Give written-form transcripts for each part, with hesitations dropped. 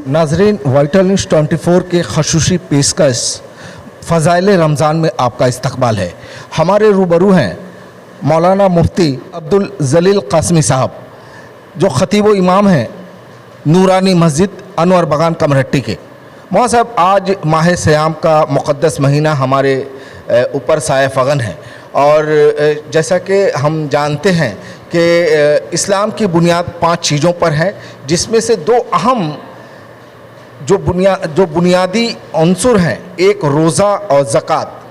नाजरीन, vital news 24 के खसूसी पेशकश फ़ज़ाइल रमज़ान में आपका इस्तकबाल है। हमारे रूबरू हैं मौलाना मुफ्ती अब्दुल जलील कासमी साहब, जो ख़तीब व इमाम हैं नूरानी मस्जिद अनवर बगान कमरहट्टी के। मौलाना साहब, आज माह सियाम का मुक़द्दस महीना हमारे ऊपर साया फ़गन है, और जैसा कि हम जानते हैं कि इस्लाम की बुनियाद 5 चीज़ों पर है, जिसमें से 2 अहम जो बुनियादी अंसुर हैं, एक रोज़ा और ज़कात।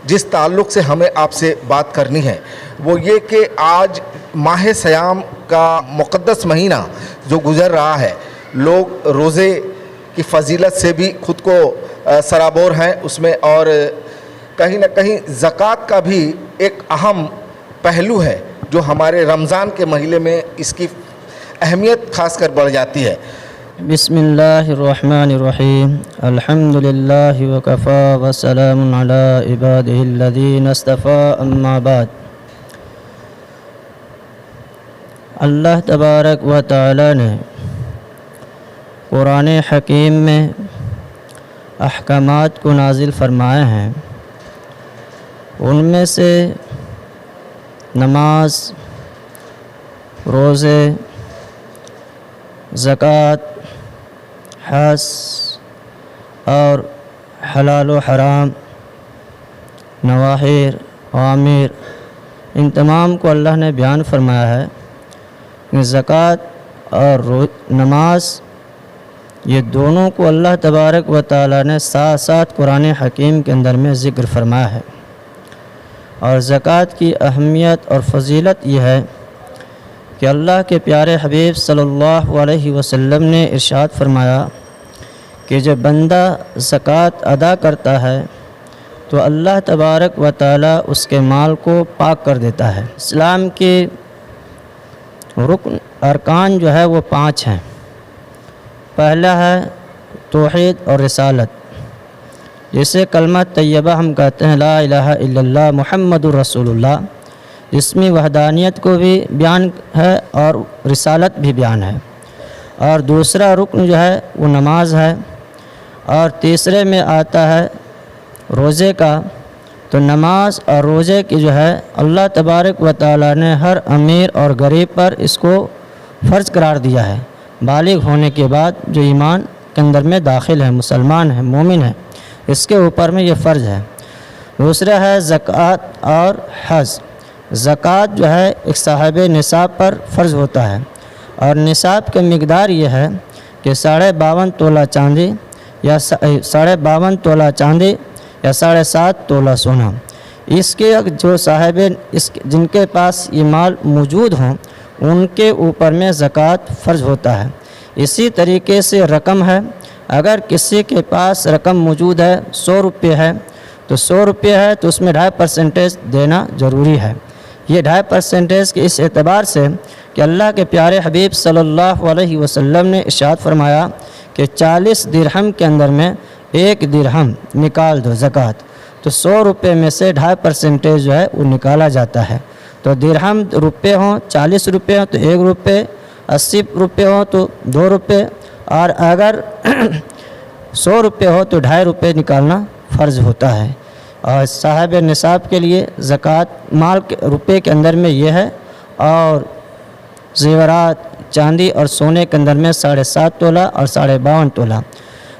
जिस ताल्लुक़ से हमें आपसे बात करनी है वो ये कि आज माह सियाम का मुक़द्दस महीना जो गुज़र रहा है, लोग रोज़े की फ़जीलत से भी ख़ुद को सराबोर हैं उसमें, और कहीं ना कहीं ज़कात का भी एक अहम पहलू है जो हमारे रमज़ान के महीने में इसकी अहमियत ख़ास कर बढ़ जाती है। बिस्मिल्लाहिर्रहमानिर्रहीम, अल्हम्दुलिल्लाहि व कफ़ा व सलामुन अला इबादिहिल्लज़ीना इस्तफ़ा, अम्मा बाद। अल्लाह तबारक व तआला ने कुरान हकीम में अहकामात को नाजिल फरमाए हैं। उनमें से नमाज, रोज़े, ज़कात, हज और हलाल व हराम, नवाहिर, आमिर, इन तमाम को अल्लाह ने बयान फरमाया है कि ज़कात और नमाज, ये दोनों को अल्लाह तबारक व तआला ने साथ साथ कुरान हकीम के अंदर में ज़िक्र फरमाया है। और ज़कात की अहमियत और फ़जीलत यह है कि अल्लाह के प्यारे हबीब सल्लल्लाहु अलैहि वसल्लम ने इरशाद फरमाया कि जब बंदा ज़कात अदा करता है तो अल्लाह तबारक व तआला उसके माल को पाक कर देता है। इस्लाम के रुकन अरकान जो है वो 5 हैं। पहला है तौहीद और रिसालत, जिसे कलमा तैयबा हम कहते हैं, ला इलाहा इल्लल्लाह मुहम्मदुर रसूलुल्लाह, जिसमें वहदानियत को भी बयान है और रिसालत भी बयान है। और दूसरा रुकन जो है वो नमाज है, और तीसरे में आता है रोज़े का। तो नमाज और रोज़े की जो है अल्लाह तबारक व तआला ने हर अमीर और गरीब पर इसको फ़र्ज़ करार दिया है। बालिग होने के बाद जो ईमान के अंदर में दाखिल है, मुसलमान है, मोमिन है, इसके ऊपर में ये फ़र्ज़ है। दूसरा है ज़कात और हज। ज़कात जो है एक साहिब निसाब पर फ़र्ज़ होता है, और निसाब की मिक़दार ये है कि 52.5 तोला चांदी या 52.5 तोला चांदी या 7.5 तोला सोना। इसके जो साहिब जिनके पास ये माल मौजूद हों उनके ऊपर में ज़कात फ़र्ज़ होता है। इसी तरीके से रकम है, अगर किसी के पास रकम मौजूद है 100 रुपये है, तो 100 रुपये है तो उसमें 2.5% देना ज़रूरी है। ये 2.5% के इस एतबार से कि अल्लाह के प्यारे हबीब सल्लल्लाहु अलैहि वसल्लम ने इरशाद फरमाया कि 40 दिरहम के अंदर में 1 दिरहम निकाल दो ज़कात। तो 100 रुपये में से 2.5% जो है वो निकाला जाता है। तो दिरहम रुपये हों, 40 रुपये हों तो 1 रुपये, 80 रुपये हों तो 2 रुपये, और अगर 100 रुपये हो तो 2.5 रुपये निकालना फ़र्ज़ होता है। और साहिब निसाब के लिए ज़कात माल के रुपये के अंदर में ये है, और ज़ेवरात चांदी और सोने के अंदर में 7.5 तोला और 52.5 तोला।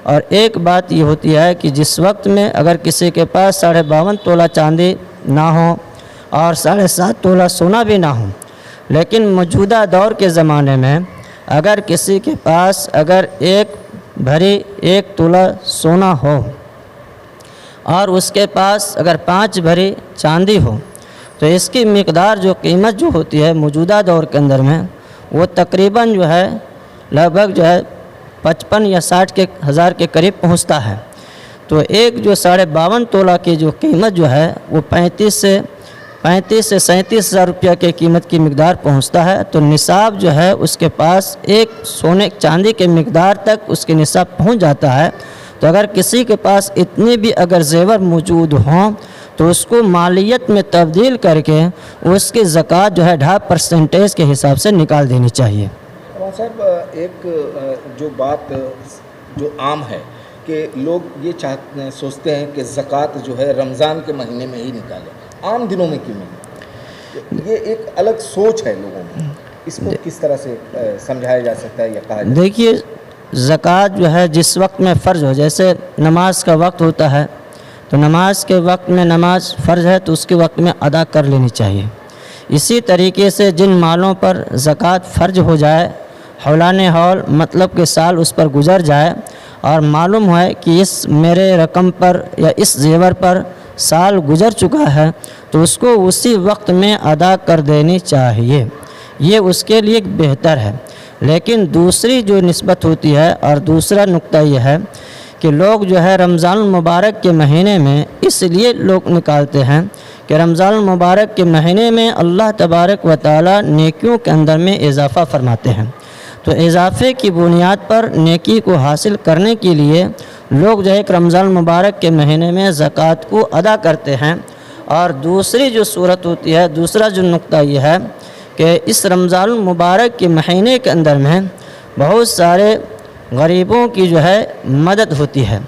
और एक बात ये होती है कि जिस वक्त में अगर किसी के पास 52.5 तोला चांदी ना हो और 7.5 तोला सोना भी ना हो, लेकिन मौजूदा दौर के ज़माने में अगर किसी के पास अगर 1 भरी 1 तोला सोना हो और उसके पास अगर 5 भरी चांदी हो, तो इसकी मिक़दार जो कीमत जो होती है मौजूदा दौर के अंदर में वो तकरीबन जो है लगभग जो है 55 या 60 के हज़ार के करीब पहुंचता है। तो एक जो 52.5 तोला की जो कीमत जो है वो 35 से 37 हज़ार रुपया के कीमत की मिक़दार पहुंचता है। तो निसाब जो है उसके पास एक सोने चांदी के मिक़दार तक उसके निसाब पहुंच जाता है। तो अगर किसी के पास इतने भी अगर जेवर मौजूद हों तो उसको मालियत में तब्दील करके उसकी ज़कात जो है 2.5% के हिसाब से निकाल देनी चाहिए। साहब, एक जो बात जो आम है कि लोग ये सोचते हैं कि ज़कात जो है रमज़ान के महीने में ही निकालें, आम दिनों में क्यों नहीं? ये एक अलग सोच है लोगों में, इसको किस तरह से समझाया जा सकता है या कहा जाए? देखिए, ज़कात जो है जिस वक्त में फ़र्ज़ हो, जैसे नमाज का वक्त होता है तो नमाज के वक्त में नमाज फ़र्ज़ है तो उसके वक्त में अदा कर लेनी चाहिए। इसी तरीके से जिन मालों पर ज़कात फ़र्ज हो जाए, हौलान हौल मतलब के साल उस पर गुज़र जाए और मालूम है कि इस मेरे रकम पर या इस जेवर पर साल गुज़र चुका है तो उसको उसी वक्त में अदा कर देनी चाहिए, ये उसके लिए बेहतर है। लेकिन दूसरी जो निस्बत होती है और दूसरा नुक्ता यह है कि लोग जो है रमज़ान मुबारक के महीने में इसलिए लोग निकालते हैं कि रमज़ान मुबारक के महीने में अल्लाह तबारक व तआला नेकियों के अंदर में इजाफ़ा फरमाते हैं। तो इजाफ़े की बुनियाद पर नेकी को हासिल करने के लिए लोग जो है रमज़ान मुबारक के महीने में ज़कात को अदा करते हैं। और दूसरी जो सूरत होती है, दूसरा जो नुक्ता यह है कि इस रमज़ान मुबारक के महीने के अंदर में बहुत सारे गरीबों की जो है मदद होती है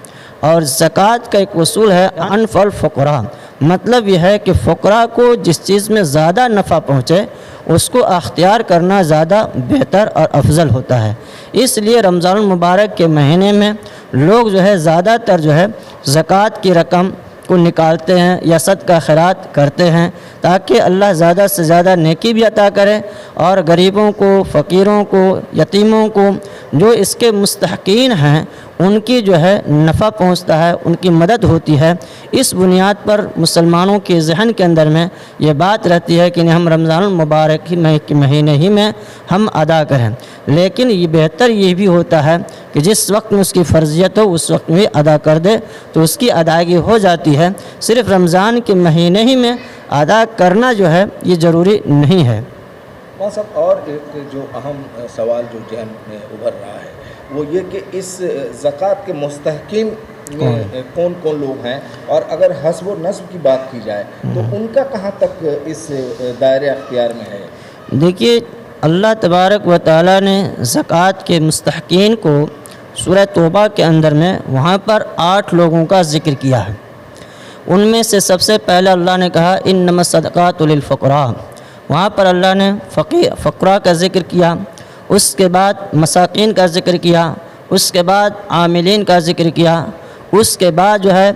और ज़कात का एक उसूल है अनफल फ़क़रा, मतलब यह है कि फ़क़रा को जिस चीज़ में ज़्यादा नफ़ा पहुँचे उसको अख्तियार करना ज़्यादा बेहतर और अफजल होता है। इसलिए रमज़ान मुबारक के महीने में लोग जो है ज़्यादातर जो है ज़कात की रकम को निकालते हैं या सदका खैरात करते हैं ताकि अल्लाह ज़्यादा से ज़्यादा नेकी भी अता करे और गरीबों को, फ़कीरों को, यतीमों को जो इसके मुस्तहक़ीन हैं उनकी जो है नफ़ा पहुंचता है, उनकी मदद होती है। इस बुनियाद पर मुसलमानों के ज़हन के अंदर में ये बात रहती है कि हम रमज़ान मुबारक के महीने ही में हम अदा करें। लेकिन ये बेहतर ये भी होता है कि जिस वक्त में उसकी फ़र्जियत हो उस वक्त में अदा कर दे तो उसकी अदायगी हो जाती है। सिर्फ़ रमज़ान के महीने ही में अदा करना जो है ये ज़रूरी नहीं है। वहाँ सब और एक जो अहम सवाल जो जहन में उभर रहा है वो ये कि इस ज़कात के मुस्तहक़ीन में कौन कौन लोग हैं, और अगर हस्ब व नस्ब की बात की जाए तो उनका कहाँ तक इस दायरे अख्तियार में है? देखिए, अल्लाह तबारक व तआला ने ज़कात के मुस्तहक़ीन को सूरह तौबा के अंदर में वहाँ पर 8 लोगों का ज़िक्र किया है। उनमें से सबसे पहले अल्लाह ने कहा इन्नमा सदक़ातु लिल फ़क़रा, वहाँ पर अल्लाह ने फ़क़रा का ज़िक्र किया। उसके बाद मसाकीन का ज़िक्र किया, उसके बाद आमिलीन का ज़िक्र किया, उसके बाद जो है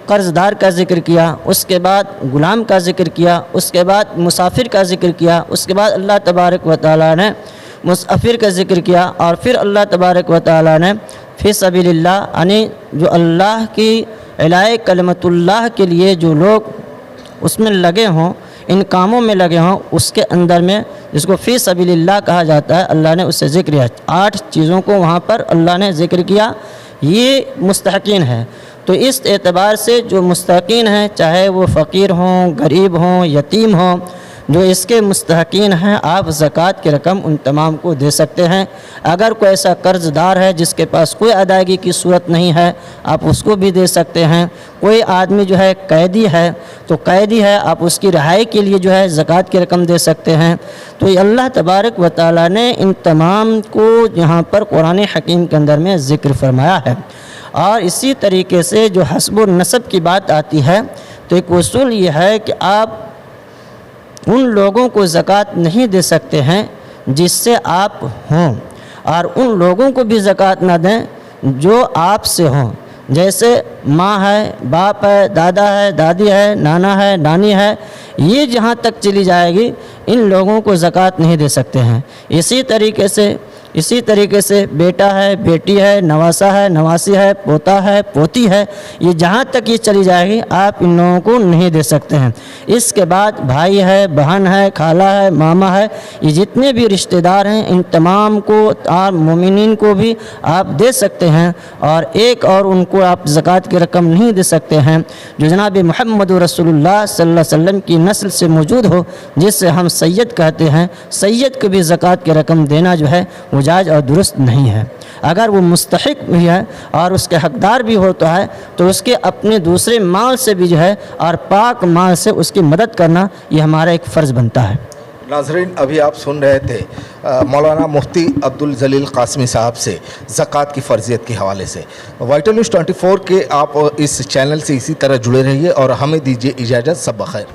कर्ज़दार का ज़िक्र किया, उसके बाद ग़ुलाम का ज़िक्र किया, उसके बाद मुसाफिर का ज़िक्र किया, उसके बाद अल्लाह तबारक व तआला ने मुसाफिर का ज़िक्र किया और फिर अल्लाह तबारक व तआला ने फ़ी सबीलिल्लाह यानी जो अल्लाह की इलाए कलमतुल्लाह के लिए जो लोग उसमें लगे हों, इन कामों में लगे हों, उसके अंदर में जिसको फ़ी सबीलिल्लाह कहा जाता है अल्लाह ने उससे ज़िक्र किया। 8 चीज़ों को वहाँ पर अल्लाह ने ज़िक्र किया, ये मुस्तहक़ीन है। तो इस एतबार से जो मुस्तहक़ीन हैं, चाहे वो फ़कीर हों, गरीब हों, यतीम हों, जो इसके मुस्तहक़ीन हैं, आप ज़कात की रकम उन तमाम को दे सकते हैं। अगर कोई ऐसा कर्ज़दार है जिसके पास कोई अदायगी की सूरत नहीं है, आप उसको भी दे सकते हैं। कोई आदमी जो है कैदी है तो कैदी है, आप उसकी रिहाई के लिए जो है ज़कात की रकम दे सकते हैं। तो ये अल्लाह तबारक व तआला ने इन तमाम को यहाँ पर कुरान हकीम के अंदर में ज़िक्र फरमाया है। और इसी तरीके से जो हस्ब व नसब की बात आती है तो एक उसूल ये है कि आप उन लोगों को ज़कात नहीं दे सकते हैं जिससे आप हों, और उन लोगों को भी ज़कात ना दें जो आपसे हों। जैसे माँ है, बाप है, दादा है, दादी है, नाना है, नानी है, ये जहाँ तक चली जाएगी इन लोगों को ज़कात नहीं दे सकते हैं। इसी तरीके से बेटा है, बेटी है, नवासा है, नवासी है, पोता है, पोती है, ये जहाँ तक ये चली जाएगी आप इन लोगों को नहीं दे सकते हैं। इसके बाद भाई है, बहन है, खाला है, मामा है, ये जितने भी रिश्तेदार हैं इन तमाम को और मोमिनीन को भी आप दे सकते हैं। और एक और उनको आप ज़कात की रकम नहीं दे सकते हैं जो जनाब मुहम्मद रसूलुल्लाह सल्लल्लाहु अलैहि वसल्लम की नस्ल से मौजूद हो, जिससे हम सैयद कहते हैं। सैयद को भी ज़कात की रकम देना जो है वो जायज़ और दुरुस्त नहीं है। अगर वो मुस्तहिक भी है और उसके हकदार भी होता है तो उसके अपने दूसरे माल से भी जो है और पाक माल से उसकी मदद करना ये हमारा एक फ़र्ज़ बनता है। नाजरीन, अभी आप सुन रहे थे मौलाना मुफ्ती अब्दुल जलील कासमी साहब से ज़कात की फ़र्ज़ियत के हवाले से। वाइटल न्यूज़ 24 के आप इस चैनल से इसी तरह जुड़े रहिए और हमें दीजिए इजाज़त। सब बखैर।